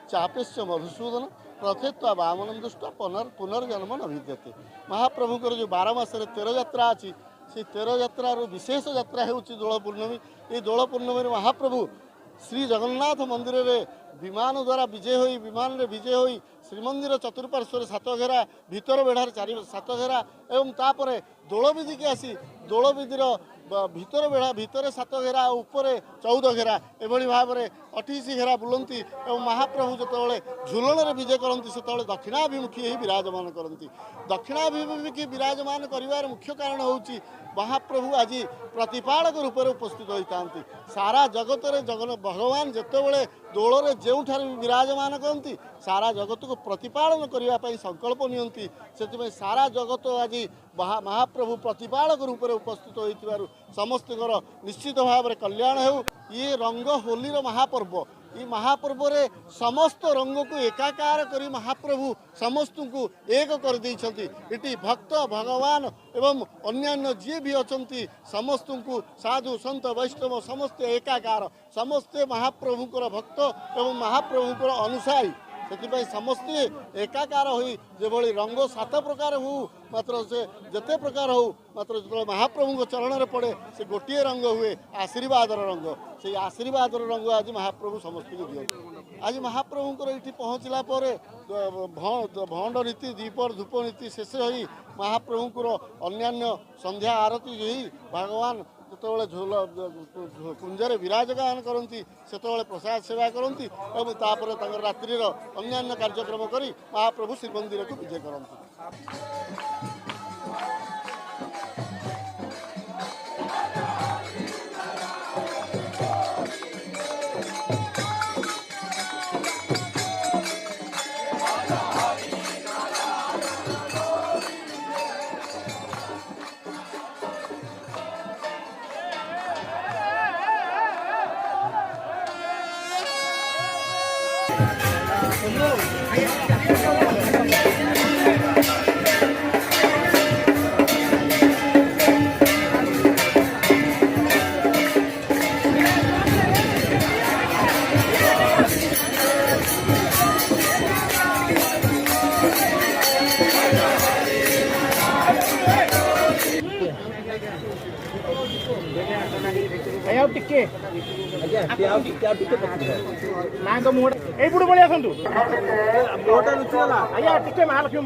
चापेश्च मधुसूदन प्रथेत्वा वामनं दृष्ट्वा पुनर्जन्म न विद्यते। महाप्रभुकर जो 12 मासरे 13 यात्रा अच्छी से 13 यात्रार विशेष यात्रा है दोल पूर्णमी। ये दोल पूर्णमी महाप्रभु श्री जगन्नाथ मंदिर रे विमान द्वारा विजय होई विमान रे विजय होई श्रीमंदिर चतुर्पार्श्व 7 घेरा भीतर बेढ़ार 7 घेरा एवं तापरे दोल विधि के आसी दोल विधिर भीतर बेढ़ा भितर 7 घेरा ऊपर 14 घेरा एभली भाव में 28 घेरा बुलती और महाप्रभु जो झुलन में विजय करती से दक्षिणाभिमुखी ही विराजमान करती। दक्षिणाभिमुखी विराजमान कर मुख्य कारण हूँ महाप्रभु आज प्रतिपालक रूप में उपस्थित होता। सारा जगत रे भगवान जितेबले दोल जो विराजमान करती सारा जगत को प्रतिपालन करने संकल्प नियंती से सारा जगत आज महाप्रभु प्रतिपालक रूप में उपस्थित हो समस्त निश्चित भाव में कल्याण हो। ये रंग होलीर महापर्व ये महापर्व रे समस्त रंग को एकाकार करी महाप्रभु समस्त को एक कर देइछंती। इटी भक्त भगवान एवं अन्यान्य जी भी अछंती समस्त को साधु संत वैष्णव समस्त एकाकार समस्ते महाप्रभुकर भक्त एवं महाप्रभुकर अनुसारी से समस्ते एकाकार हो जो रंग 7 प्रकार हो मात्र से जिते प्रकार हो मात्र जो महाप्रभु चरण में पड़े से गोटे रंग हुए आशीर्वाद रंग से आशीर्वाद रंग आज महाप्रभु समस्त को दिए। आज महाप्रभुଙ୍କର ये पहुँचला भंड नीति दीपर धूप नीति शेष हो महाप्रभुଙ୍କର अन्यान्य संध्या आरती जी भगवान जो झोल कुंजरे विराजमान करती से प्रसाद सेवा करती और तापर रात्रि अन्यान्य कार्यक्रम करी महाप्रभु श्रीमंदिर को विजय करती। मुहूर्त बड़ी आसतु टे महालक्ष्मी